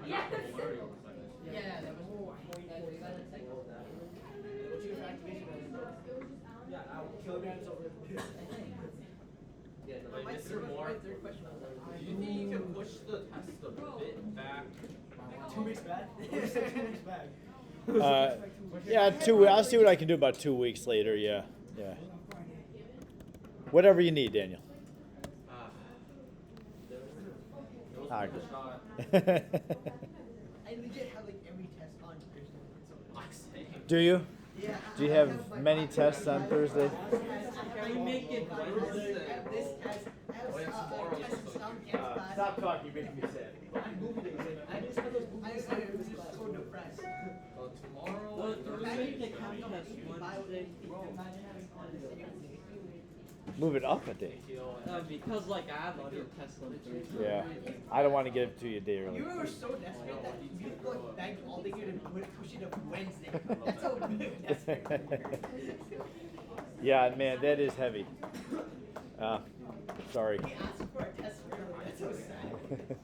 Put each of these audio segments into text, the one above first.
Yeah. Yeah, that was more. What's your activation? Yeah, kilograms over. Yeah, no, Mr. Moore, do you think you can push the test a bit back? 2 weeks back? 2 weeks back. Yeah, I'll see what I can do about 2 weeks later. Yeah. Whatever you need, Daniel. It was Ah, worth a good. shot. I legit have like every test on Thursday. Do you? Yeah. Do you have many tests on Thursday? Can we make it Wednesday? I have this test. I have Oh, yeah, tomorrow test is in so- some dance class. Stop talking, you're making me sad. I just have those movies. I'm just so depressed. Tomorrow, Imagine Thursday. they come to us Wednesday. Move it up a day. Because like I have other tests on Thursday. Yeah. I don't want to get it to you a day early. You were so desperate that you like begged all the year to push it to Wednesday. That's how desperate. Yeah, man, that is heavy. Sorry. He asked for a test for you. That's so sad.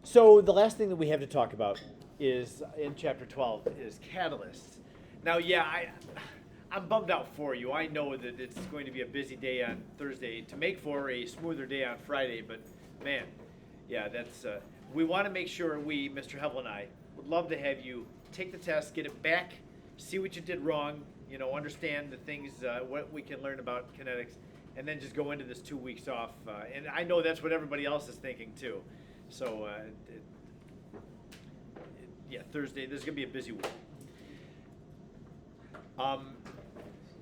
So the last thing that we have to talk about is in chapter 12 is catalysts. Now, yeah, I'm bummed out for you. I know that it's going to be a busy day on Thursday to make for a smoother day on Friday, but man, yeah, that's we want to make sure Mr. Hevel and I, would love to have you take the test, get it back, see what you did wrong, understand the things, what we can learn about kinetics, and then just go into this 2 weeks off. And I know that's what everybody else is thinking too. So, yeah, Thursday, this is going to be a busy week.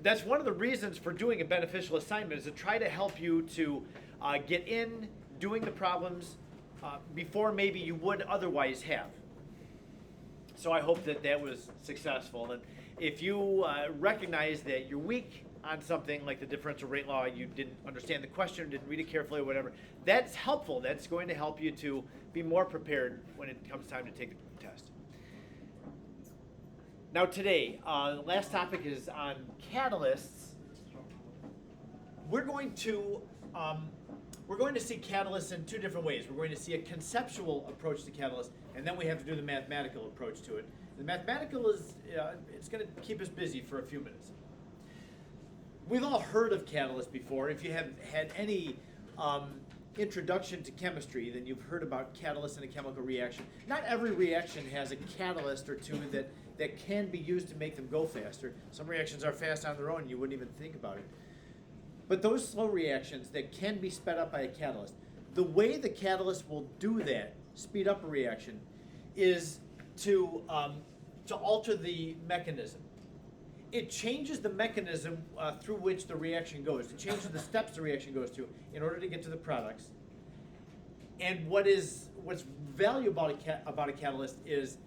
That's one of the reasons for doing a beneficial assignment is to try to help you to get in doing the problems before maybe you would otherwise have. So I hope that was successful. And if you recognize that you're weak on something like the differential rate law, you didn't understand the question, didn't read it carefully or whatever, that's helpful. That's going to help you to be more prepared when it comes time to take the test. Now today, the last topic is on catalysts. We're going to see catalysts in two different ways. We're going to see a conceptual approach to catalysts, and then we have to do the mathematical approach to it. The mathematical is it's going to keep us busy for a few minutes. We've all heard of catalysts before. If you have had any introduction to chemistry, then you've heard about catalysts in a chemical reaction. Not every reaction has a catalyst or two that can be used to make them go faster. Some reactions are fast on their own, and you wouldn't even think about it. But those slow reactions that can be sped up by a catalyst, the way the catalyst will do that, speed up a reaction, is to alter the mechanism. It changes the mechanism through which the reaction goes. It changes the steps the reaction goes through in order to get to the products. And what's valuable about a catalyst is,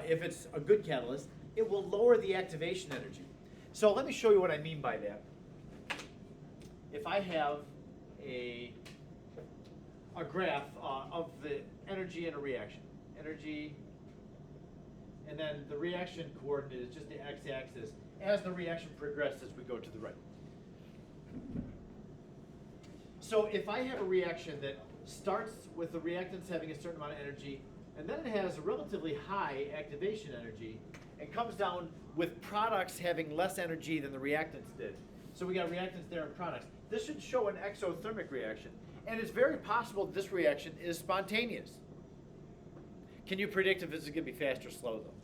if it's a good catalyst, it will lower the activation energy. So let me show you what I mean by that. If I have a graph of the energy in a reaction, energy, and then the reaction coordinate is just the x-axis as the reaction progresses, we go to the right. So if I have a reaction that starts with the reactants having a certain amount of energy, and then it has a relatively high activation energy, and comes down with products having less energy than the reactants did. So we got reactants there and products. This should show an exothermic reaction. And it's very possible that this reaction is spontaneous. Can you predict if this is going to be fast or slow, though?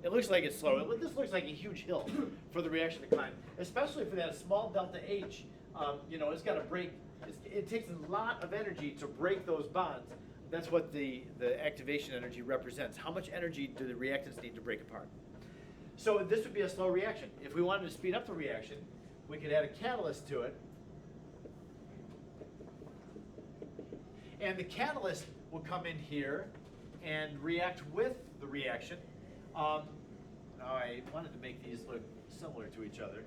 It looks like it's slow. This looks like a huge hill for the reaction to climb, especially for that small delta H. It's got to break. It takes a lot of energy to break those bonds. That's what the activation energy represents. How much energy do the reactants need to break apart? So this would be a slow reaction. If we wanted to speed up the reaction, we could add a catalyst to it. And the catalyst will come in here and react with the reaction. Now I wanted to make these look similar to each other.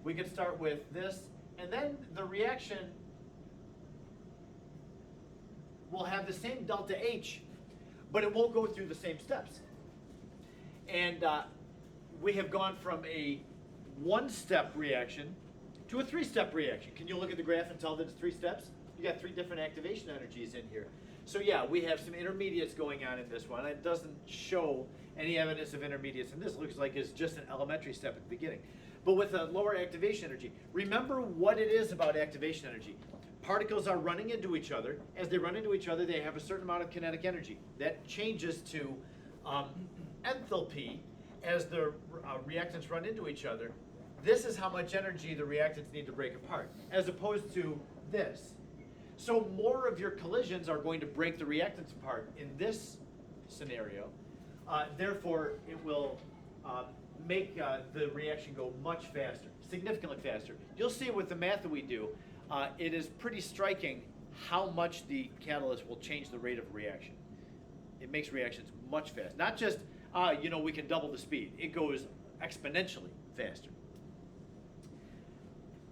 We could start with this, and then the reaction will have the same delta H, but it won't go through the same steps. And we have gone from a one-step reaction to a three-step reaction. Can you look at the graph and tell that it's 3 steps? You got 3 different activation energies in here. So yeah, we have some intermediates going on in this one. It doesn't show any evidence of intermediates in this. It looks like it's just an elementary step at the beginning. But with a lower activation energy, remember what it is about activation energy. Particles are running into each other. As they run into each other, they have a certain amount of kinetic energy. That changes to enthalpy as the reactants run into each other. This is how much energy the reactants need to break apart, as opposed to this. So more of your collisions are going to break the reactants apart in this scenario. Therefore, it will make the reaction go much faster, significantly faster. You'll see with the math that we do, it is pretty striking how much the catalyst will change the rate of reaction. It makes reactions much faster. Not just, we can double the speed. It goes exponentially faster.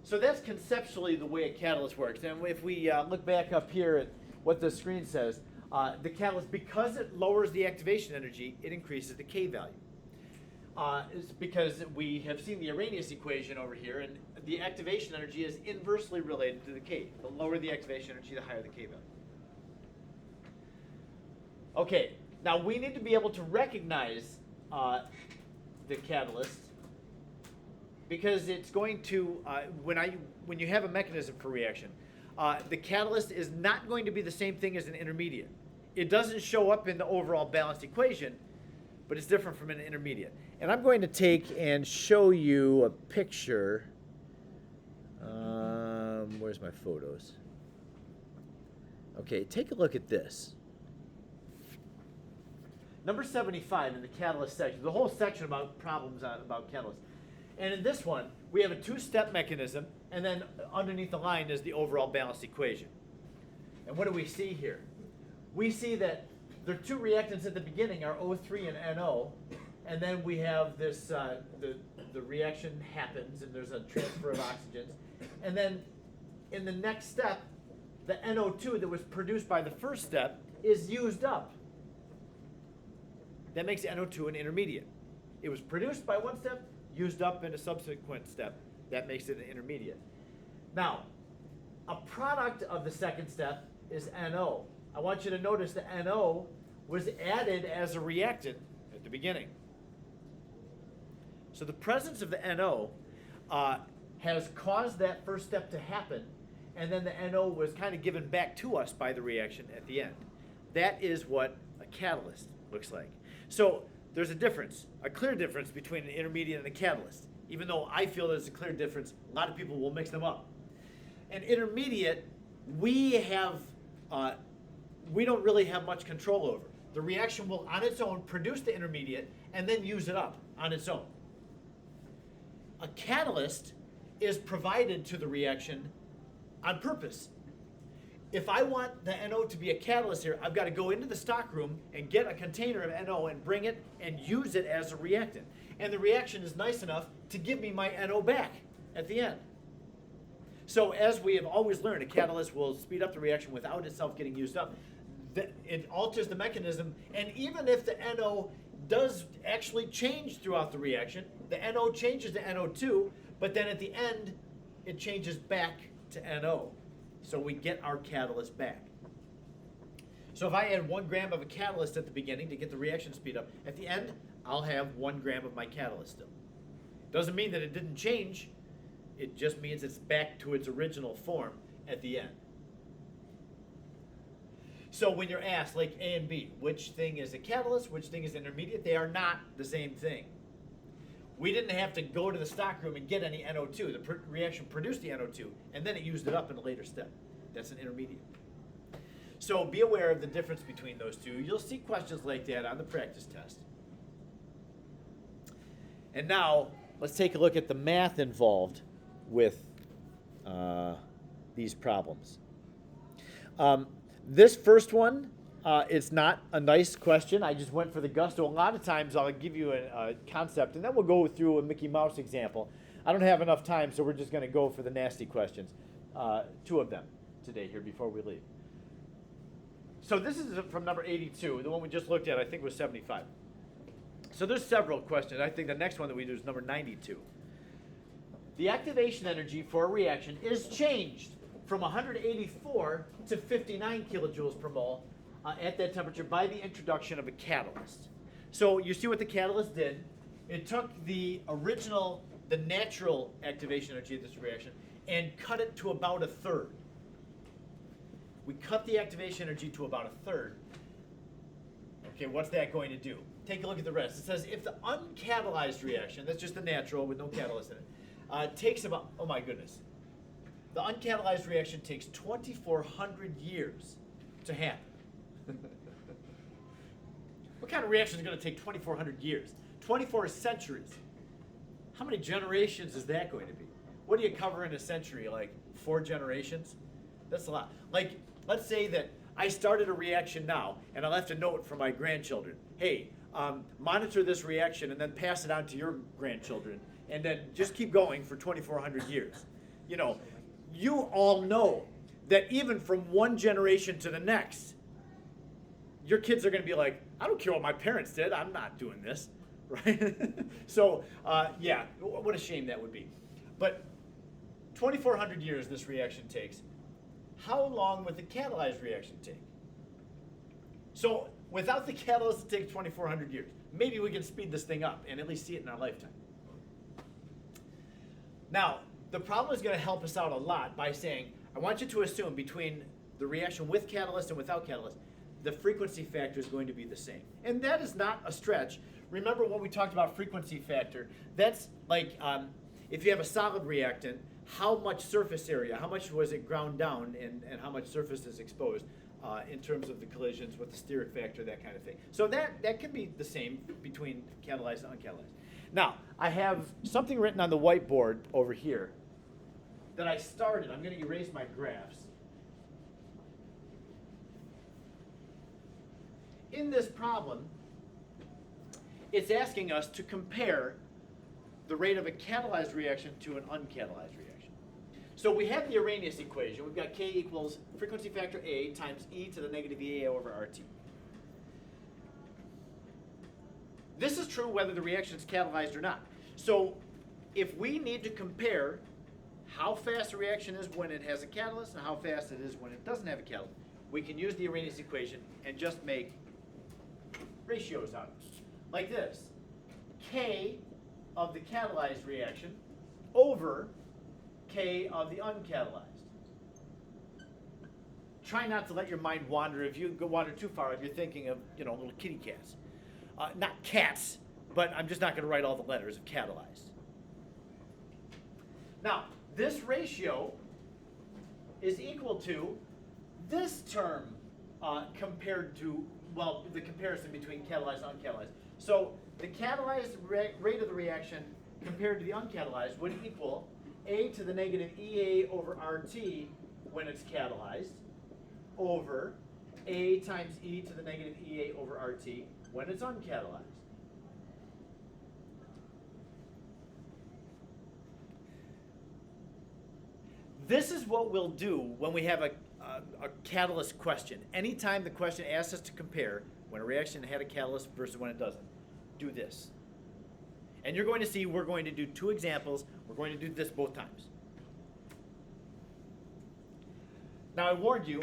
So that's conceptually the way a catalyst works. And if we look back up here at what the screen says, the catalyst, because it lowers the activation energy, it increases the K value. It's because we have seen the Arrhenius equation over here, and the activation energy is inversely related to the K. The lower the activation energy, the higher the K value. Okay, now we need to be able to recognize the catalyst, because it's going to, when you have a mechanism for reaction, the catalyst is not going to be the same thing as an intermediate. It doesn't show up in the overall balanced equation, but it's different from an intermediate. And I'm going to take and show you a picture. Where's my photos? Okay, take a look at this. Number 75 in the catalyst section, the whole section about problems about catalysts. And in this one, we have a 2-step mechanism, and then underneath the line is the overall balanced equation. And what do we see here? We see that the 2 reactants at the beginning are O3 and NO, and then we have this, the reaction happens, and there's a transfer of oxygens. And then in the next step, the NO2 that was produced by the first step is used up. That makes NO2 an intermediate. It was produced by one step, used up in a subsequent step. That makes it an intermediate. Now, a product of the second step is NO. I want you to notice that NO was added as a reactant at the beginning. So the presence of the NO has caused that first step to happen, and then the NO was kind of given back to us by the reaction at the end. That is what a catalyst looks like. So there's a difference, a clear difference between an intermediate and a catalyst. Even though I feel there's a clear difference, a lot of people will mix them up. An intermediate, we don't really have much control over. The reaction will, on its own, produce the intermediate and then use it up on its own. A catalyst is provided to the reaction on purpose. If I want the NO to be a catalyst here, I've got to go into the stockroom and get a container of NO and bring it and use it as a reactant. And the reaction is nice enough to give me my NO back at the end. So as we have always learned, a catalyst will speed up the reaction without itself getting used up. It alters the mechanism, and even if the NO does actually change throughout the reaction, the NO changes to NO2, but then at the end, it changes back to NO. So we get our catalyst back. So if I add 1 gram of a catalyst at the beginning to get the reaction speed up, at the end, I'll have 1 gram of my catalyst still. Doesn't mean that it didn't change. It just means it's back to its original form at the end. So when you're asked, like A and B, which thing is a catalyst, which thing is intermediate, they are not the same thing. We didn't have to go to the stockroom and get any NO2. The reaction produced the NO2, and then it used it up in a later step. That's an intermediate. So be aware of the difference between those two. You'll see questions like that on the practice test. And now, let's take a look at the math involved with these problems. This first one, it's not a nice question. I just went for the gusto. A lot of times I'll give you a concept, and then we'll go through a Mickey Mouse example. I don't have enough time, so we're just going to go for the nasty questions. 2 of them today here before we leave. So this is from number 82. The one we just looked at, I think, was 75. So there's several questions. I think the next one that we do is number 92. the activation energy for a reaction is changed from 184 to 59 kilojoules per mole at that temperature by the introduction of a catalyst. So you see what the catalyst did? It took the original, the natural activation energy of this reaction and cut it to about a third. We cut the activation energy to about a third. Okay, what's that going to do? Take a look at the rest. It says if the uncatalyzed reaction, that's just the natural with no catalyst in it, takes about, oh my goodness, the uncatalyzed reaction takes 2,400 years to happen. What kind of reaction is going to take 2,400 years? 24 centuries. How many generations is that going to be? What do you cover in a century? Like 4 generations? That's a lot. Like, let's say that I started a reaction now, and I left a note for my grandchildren. Hey, monitor this reaction and then pass it on to your grandchildren, and then just keep going for 2,400 years. You know, you all know that even from one generation to the next, your kids are going to be like, I don't care what my parents did. I'm not doing this, right? So, yeah, what a shame that would be. But 2,400 years this reaction takes. How long would the catalyzed reaction take? So, without the catalyst, it takes 2,400 years. Maybe we can speed this thing up and at least see it in our lifetime. Now, the problem is going to help us out a lot by saying, I want you to assume between the reaction with catalyst and without catalyst, the frequency factor is going to be the same. And that is not a stretch. Remember what we talked about frequency factor. That's like if you have a solid reactant, how much surface area, how much was it ground down, and how much surface is exposed in terms of the collisions with the steric factor, that kind of thing. So that can be the same between catalyzed and uncatalyzed. Now, I have something written on the whiteboard over here that I started. I'm going to erase my graphs. In this problem, it's asking us to compare the rate of a catalyzed reaction to an uncatalyzed reaction. So we have the Arrhenius equation. We've got K equals frequency factor A times e to the negative EA over RT. This is true whether the reaction is catalyzed or not. So if we need to compare how fast a reaction is when it has a catalyst and how fast it is when it doesn't have a catalyst, we can use the Arrhenius equation and just make ratios out of it. Like this. K of the catalyzed reaction over K of the uncatalyzed. Try not to let your mind wander. If you wander too far, if you're thinking of, little kitty cats. Not cats, but I'm just not going to write all the letters of catalyzed. Now, this ratio is equal to this term compared to, well, the comparison between catalyzed and uncatalyzed. So the catalyzed rate of the reaction compared to the uncatalyzed would equal A to the negative EA over RT when it's catalyzed over A times E to the negative EA over RT when it's uncatalyzed. This is what we'll do when we have a catalyst question. Anytime the question asks us to compare when a reaction had a catalyst versus when it doesn't, do this. And you're going to see we're going to do 2 examples. We're going to do this both times. Now, I warned you,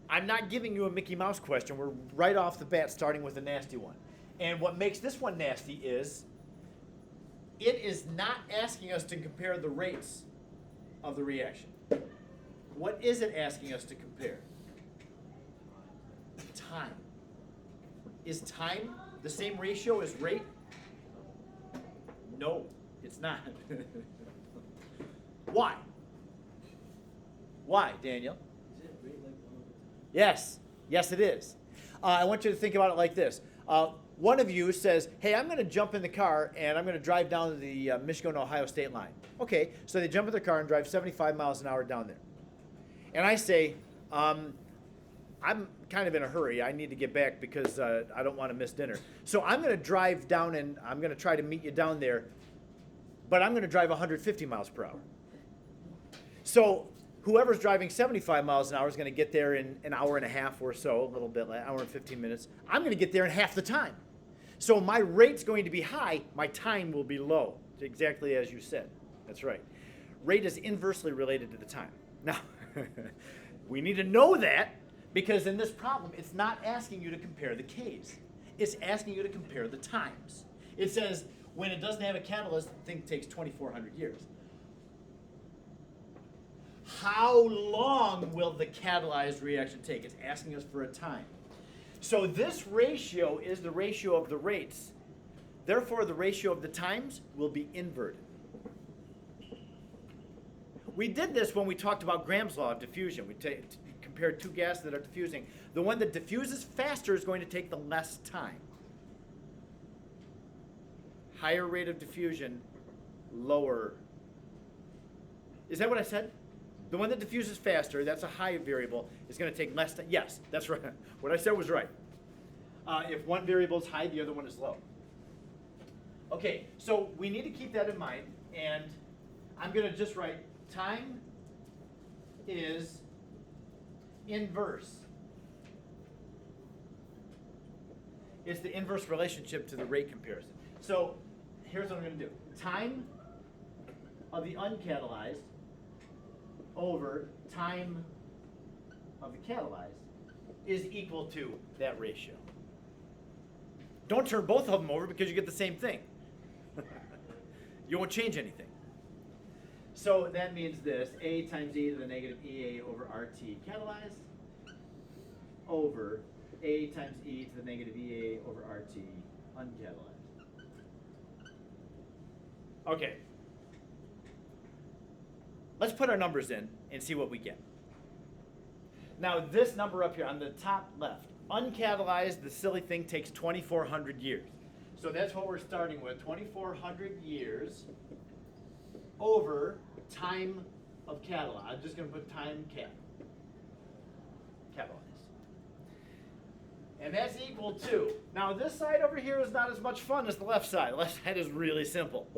I'm not giving you a Mickey Mouse question. We're right off the bat starting with a nasty one. And what makes this one nasty is it is not asking us to compare the rates of the reaction. What is it asking us to compare? Time. Is time the same ratio as rate? No, it's not. Why? Why, Daniel? Is it rate like 1 over? Yes. Yes, it is. I want you to think about it like this. One of you says, hey, I'm going to jump in the car and I'm going to drive down to the Michigan-Ohio state line. Okay, so they jump in their car and drive 75 miles an hour down there. And I say, I'm kind of in a hurry. I need to get back because I don't want to miss dinner. So I'm going to drive down and I'm going to try to meet you down there, but I'm going to drive 150 miles per hour. So whoever's driving 75 miles an hour is going to get there in an hour and a half or so, a little bit, an hour and 15 minutes. I'm going to get there in half the time. So my rate's going to be high. My time will be low, exactly as you said. That's right. rate is inversely related to the time. Now, we need to know that because in this problem, it's not asking you to compare the k's. It's asking you to compare the times. It says when it doesn't have a catalyst, the thing takes 2,400 years. How long will the catalyzed reaction take? It's asking us for a time. So this ratio is the ratio of the rates. Therefore, the ratio of the times will be inverted. We did this when we talked about Graham's law of diffusion. We compared two gases that are diffusing. The one that diffuses faster is going to take the less time. Higher rate of diffusion, lower. Is that what I said? The one that diffuses faster, that's a high variable, is going to take less time. Yes, that's right. What I said was right. If one variable is high, the other one is low. Okay, so we need to keep that in mind, and I'm going to just write time is inverse. It's the inverse relationship to the rate comparison. So here's what I'm going to do. Time of the uncatalyzed over time of the catalyzed is equal to that ratio. Don't turn both of them over because you get the same thing. You won't change anything. So that means this, A times e to the negative EA over RT catalyzed over A times e to the negative EA over RT uncatalyzed. Okay. Let's put our numbers in and see what we get. Now this number up here on the top left, uncatalyzed, the silly thing takes 2,400 years. So that's what we're starting with, 2,400 years over time of catalyzed. I'm just going to put time catalyzed. And that's equal to, now this side over here is not as much fun as the left side. The left side is really simple.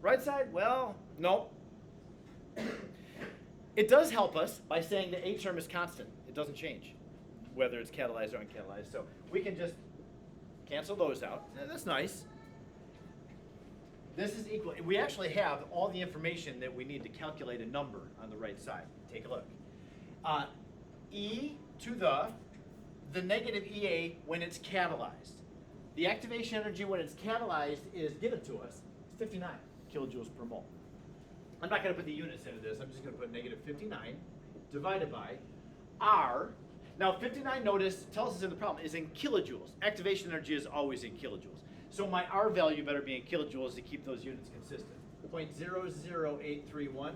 Right side, well, no. It does help us by saying the A term is constant. It doesn't change, whether it's catalyzed or uncatalyzed. So we can just cancel those out. That's nice. This is equal. We actually have all the information that we need to calculate a number on the right side. Take a look. E to the negative EA when it's catalyzed. The activation energy when it's catalyzed is given to us. It's 59 kilojoules per mole. I'm not going to put the units into this. I'm just going to put negative 59 divided by R. Now 59, notice, tells us in the problem, is in kilojoules. Activation energy is always in kilojoules. So my R value better be in kilojoules to keep those units consistent. 0.00831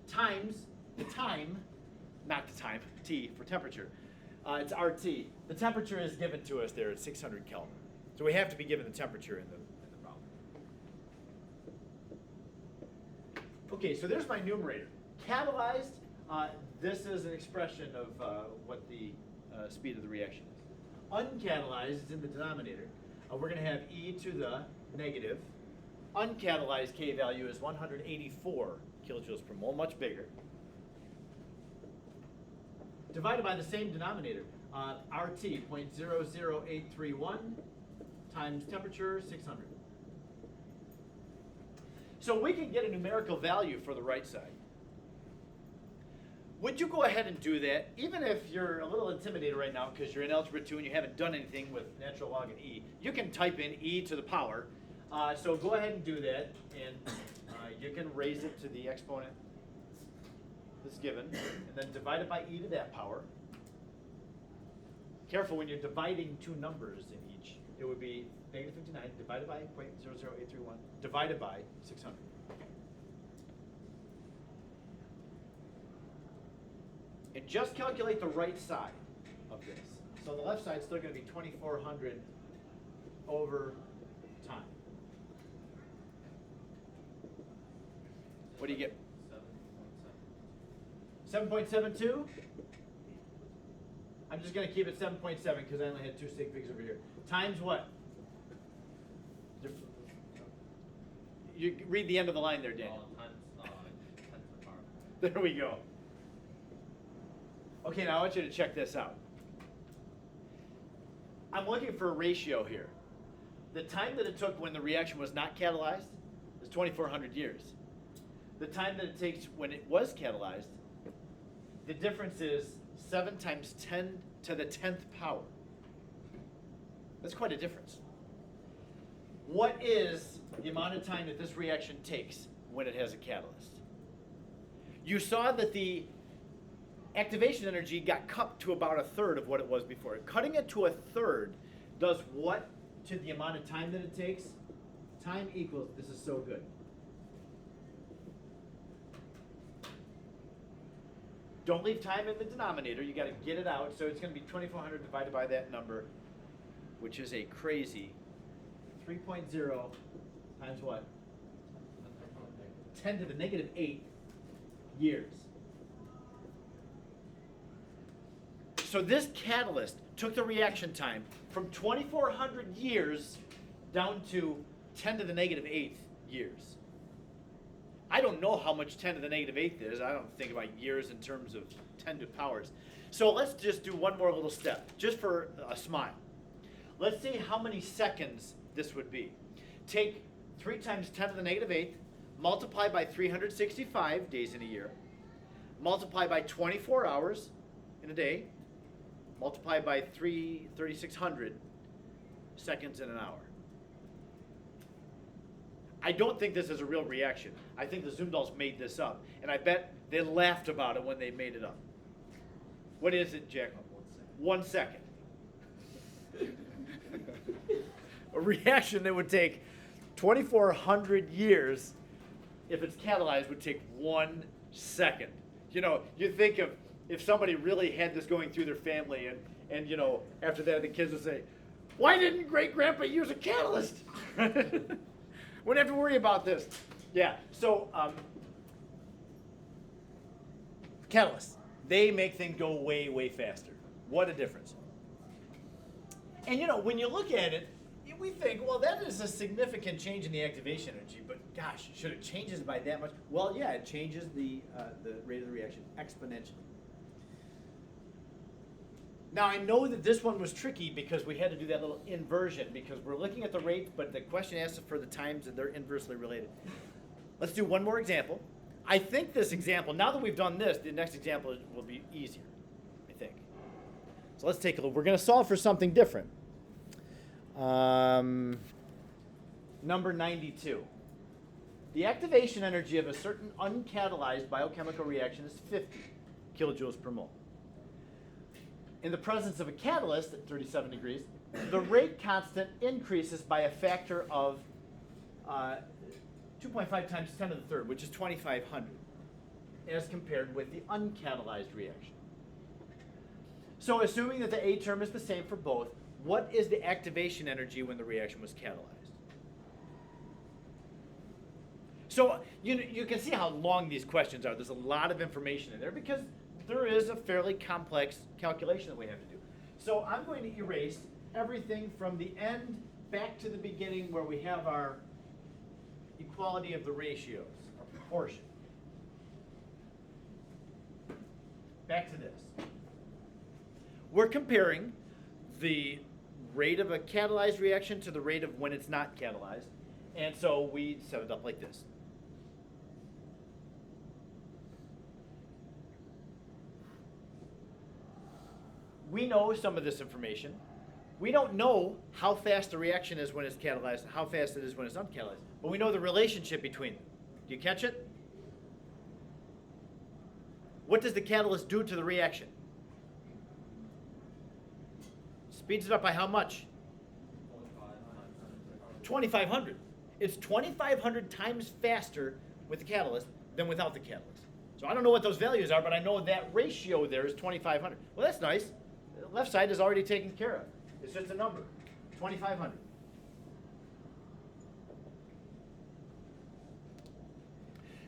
times the time, not the time, T for temperature. It's RT. The temperature is given to us there at 600 Kelvin. So we have to be given the temperature in the problem. Okay, so there's my numerator. Catalyzed, this is an expression of what the speed of the reaction is. Uncatalyzed is in the denominator. We're going to have e to the negative. Uncatalyzed K value is 184 kilojoules per mole, much bigger. Divided by the same denominator, RT, 0.00831 times temperature, 600. So we can get a numerical value for the right side. Would you go ahead and do that, even if you're a little intimidated right now because you're in Algebra 2 and you haven't done anything with natural log and e? You can type in e to the power. So go ahead and do that, and you can raise it to the exponent that's given, and then divide it by e to that power. Careful when you're dividing two numbers in each. It would be negative 59 divided by 0.00831 divided by 600. And just calculate the right side of this. So the left side is still going to be 2,400 over time. What do you get? 7.72? I'm just going to keep it 7.7 because I only had two sig figs over here. Times what? You read the end of the line there, Daniel. Times 10 to the power. There we go. Okay, now I want you to check this out. I'm looking for a ratio here. The time that it took when the reaction was not catalyzed is 2,400 years. the time that it takes when it was catalyzed, the difference is 7 times 10 to the 10th power. That's quite a difference. What is the amount of time that this reaction takes when it has a catalyst? You saw that the activation energy got cut to about a third of what it was before. Cutting it to a third does what to the amount of time that it takes? Time equals, this is so good. Don't leave time in the denominator. You got to get it out. So it's going to be 2,400 divided by that number, which is a crazy 3.0 times what? 10 to the negative 8 years. So this catalyst took the reaction time from 2,400 years down to 10 to the negative 8th years. I don't know how much 10 to the negative 8th is. I don't think about years in terms of 10 to powers. So let's just do one more little step, just for a smile. Let's see how many seconds this would be. Take 3 times 10 to the negative 8th, multiply by 365 days in a year, multiply by 24 hours in a day, multiply by 3,600 seconds in an hour. I don't think this is a real reaction. I think the Zumdals made this up, and I bet they laughed about it when they made it up. What is it, Jack? 1 second. A reaction that would take 2,400 years, if it's catalyzed, would take 1 second. You know, you think of if somebody really had this going through their family, and you know, after that the kids would say, "Why didn't great-grandpa use a catalyst?" Wouldn't have to worry about this. Yeah, so catalysts, they make things go way, way faster. What a difference. And you know, when you look at it, we think, well, that is a significant change in the activation energy, but gosh, should it change it by that much? Well, yeah, it changes the rate of the reaction exponentially. Now, I know that this one was tricky because we had to do that little inversion because we're looking at the rates, but the question asks for the times and they're inversely related. Let's do one more example. I think this example, now that we've done this, the next example will be easier, I think. So let's take a look. We're going to solve for something different. Number 92. The activation energy of a certain uncatalyzed biochemical reaction is 50 kilojoules per mole. In the presence of a catalyst at 37 degrees, the rate constant increases by a factor of 2.5 times 10 to the third, which is 2,500, as compared with the uncatalyzed reaction. So assuming that the A term is the same for both, what is the activation energy when the reaction was catalyzed? So you can see how long these questions are. There's a lot of information in there because there is a fairly complex calculation that we have to do. So I'm going to erase everything from the end back to the beginning where we have our equality of the ratios, our proportion. Back to this. We're comparing the rate of a catalyzed reaction to the rate of when it's not catalyzed. And so we set it up like this. We know some of this information. We don't know how fast the reaction is when it's catalyzed, how fast it is when it's uncatalyzed. But we know the relationship between them. Do you catch it? What does the catalyst do to the reaction? Speeds it up by how much? 2,500. It's 2,500 times faster with the catalyst than without the catalyst. So I don't know what those values are, but I know that ratio there is 2,500. Well, that's nice. The left side is already taken care of. It's just a number, 2,500.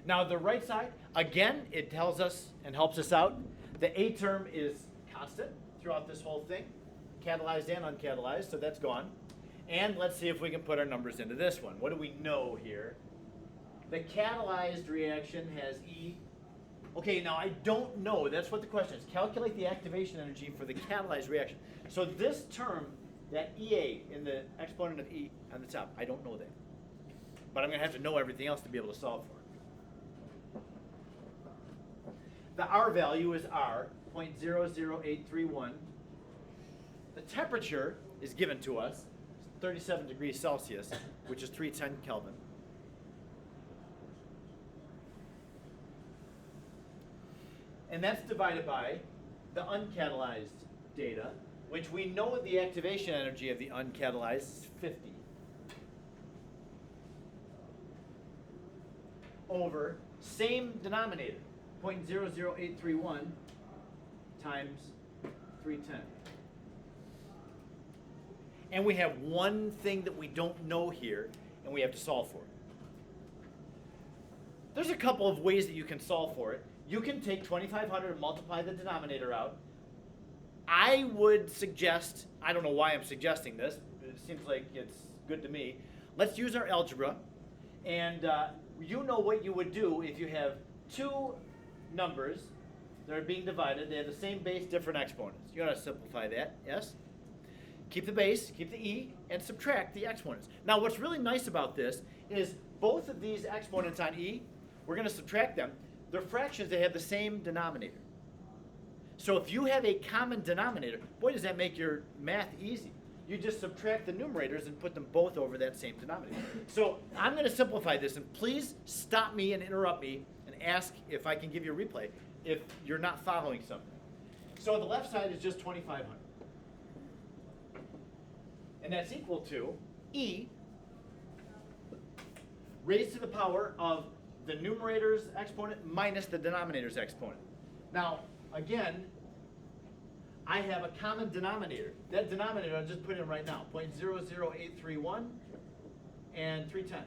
Now the right side, again, it tells us and helps us out. The A term is constant throughout this whole thing, catalyzed and uncatalyzed, so that's gone. And let's see if we can put our numbers into this one. What do we know here? The catalyzed reaction has E. Okay, now I don't know. That's what the question is. Calculate the activation energy for the catalyzed reaction. So this term, that EA in the exponent of E on the top, I don't know that. But I'm going to have to know everything else to be able to solve for it. The R value is R, 0.00831. The temperature is given to us, 37 degrees Celsius, which is 310 Kelvin. And that's divided by the uncatalyzed data, which we know the activation energy of the uncatalyzed is 50. Over same denominator, 0.00831 times 310. And we have one thing that we don't know here, and we have to solve for it. There's a couple of ways that you can solve for it. You can take 2,500 and multiply the denominator out. I would suggest, I don't know why I'm suggesting this, but it seems like it's good to me. Let's use our algebra, and you know what you would do if you have two numbers that are being divided. They have the same base, different exponents. You want to simplify that, yes? Keep the base, keep the e, and subtract the exponents. Now what's really nice about this is both of these exponents on e, we're going to subtract them. They're fractions that have the same denominator. So if you have a common denominator, boy, does that make your math easy. You just subtract the numerators and put them both over that same denominator. So I'm going to simplify this, and please stop me and interrupt me and ask if I can give you a replay if you're not following something. So the left side is just 2,500. And that's equal to e raised to the power of the numerator's exponent minus the denominator's exponent. Now, again, I have a common denominator. That denominator I'll just put in right now, 0.00831 and 310.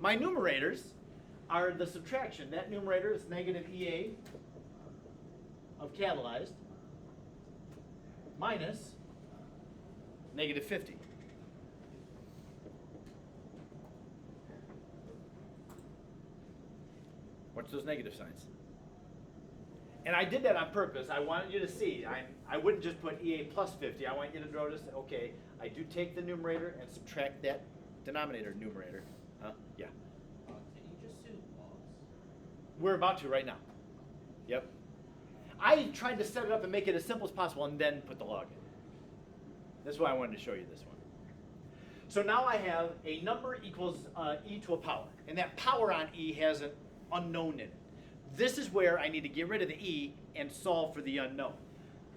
My numerators are the subtraction. That numerator is negative EA of catalyzed minus negative 50. What's those negative signs? And I did that on purpose. I wanted you to see. I wouldn't just put EA plus 50. I want you to notice, okay, I do take the numerator and subtract that denominator numerator. Huh? Yeah. Can you just do logs? We're about to right now. Yep. I tried to set it up and make it as simple as possible and then put the log in. That's why I wanted to show you this one. So now I have a number equals e to a power. And that power on e has an unknown in it. This is where I need to get rid of the e and solve for the unknown.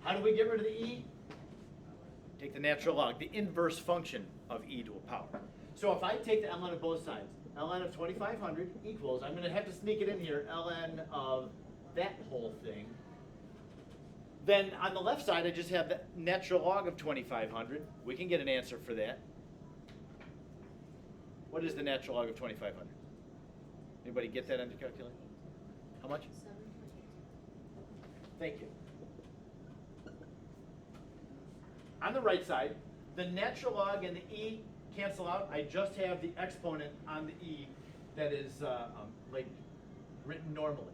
How do we get rid of the e? Take the natural log, the inverse function of e to a power. So if I take the ln of both sides, ln of 2,500 equals, I'm going to have to sneak it in here, ln of that whole thing. Then on the left side, I just have the natural log of 2,500. We can get an answer for that. What is the natural log of 2,500? Anybody get that on your calculator? How much? 7.82. Thank you. On the right side, the natural log and the e cancel out. I just have the exponent on the e that is like written normally.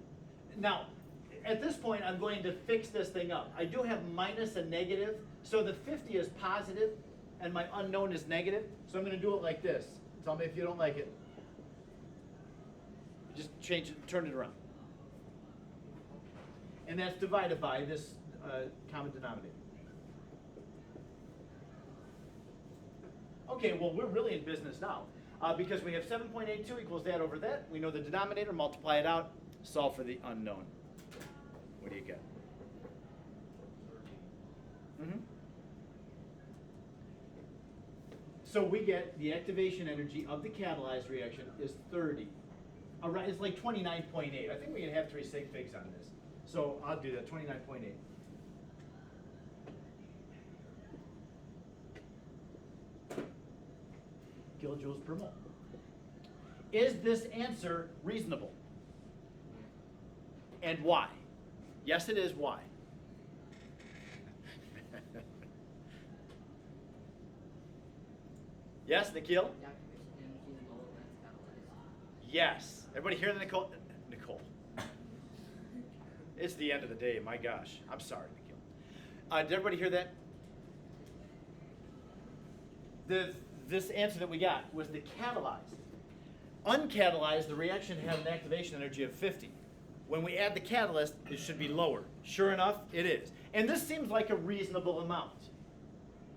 Now, at this point, I'm going to fix this thing up. I do have minus a negative, so the 50 is positive, and my unknown is negative. So I'm going to do it like this. Tell me if you don't like it. Just change it, turn it around. And that's divided by this common denominator. Okay, well, we're really in business now because we have 7.82 equals that over that. We know the denominator, multiply it out, solve for the unknown. What do you get? Mm-hmm. So we get the activation energy of the catalyzed reaction is 30. It's like 29.8. I think we can have 3 sig figs on this. So I'll do that, 29.8. Kilojoules per mole. Is this answer reasonable? And why? Yes, it is. Why? Yes, Nikhil? The activation energy is lower when it's catalyzed. Yes. Everybody hear that, Nicole? Nicole. It's the end of the day. My gosh. I'm sorry, Nikhil. Did everybody hear that? This answer that we got was the catalyzed. Uncatalyzed, the reaction had an activation energy of 50. when we add the catalyst, it should be lower. Sure enough, it is. And this seems like a reasonable amount.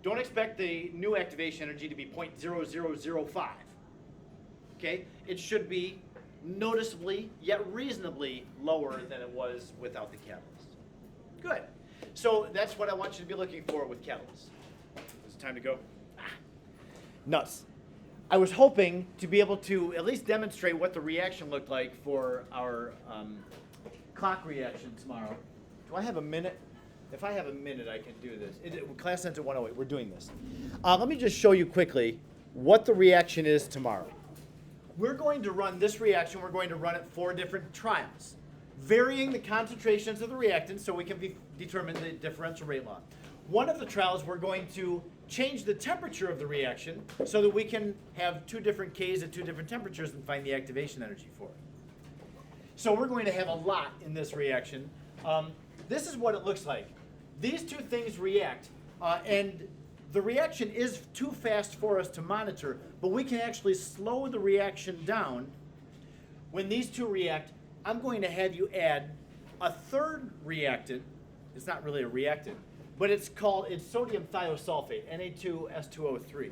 Don't expect the new activation energy to be 0.0005. Okay? It should be noticeably, yet reasonably lower than it was without the catalyst. Good. So that's what I want you to be looking for with catalysts. Is it time to go? Nuts. I was hoping to be able to at least demonstrate what the reaction looked like for our clock reaction tomorrow. Do I have a minute? If I have a minute, I can do this. Class ends at 1:08. We're doing this. Let me just show you quickly what the reaction is tomorrow. We're going to run this reaction. We're going to run it 4 different trials, varying the concentrations of the reactants so we can determine the differential rate law. One of the trials, we're going to change the temperature of the reaction so that we can have 2 different Ks at 2 different temperatures and find the activation energy for it. So we're going to have a lot in this reaction. This is what it looks like. These 2 things react, and the reaction is too fast for us to monitor, but we can actually slow the reaction down. When these 2 react, I'm going to have you add a 3rd reactant. It's not really a reactant, but it's sodium thiosulfate, Na2S2O3.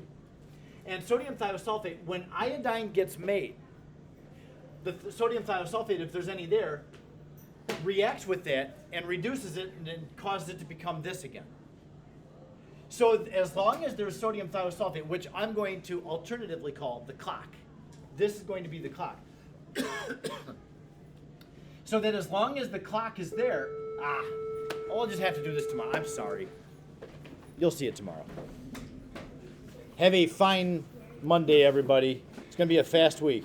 And sodium thiosulfate, when iodine gets made, the sodium thiosulfate, if there's any there, reacts with that and reduces it and then causes it to become this again. So as long as there's sodium thiosulfate, which I'm going to alternatively call the clock, this is going to be the clock. So that as long as the clock is there, I'll just have to do this tomorrow. I'm sorry. You'll see it tomorrow. Have a fine Monday, everybody. It's going to be a fast week.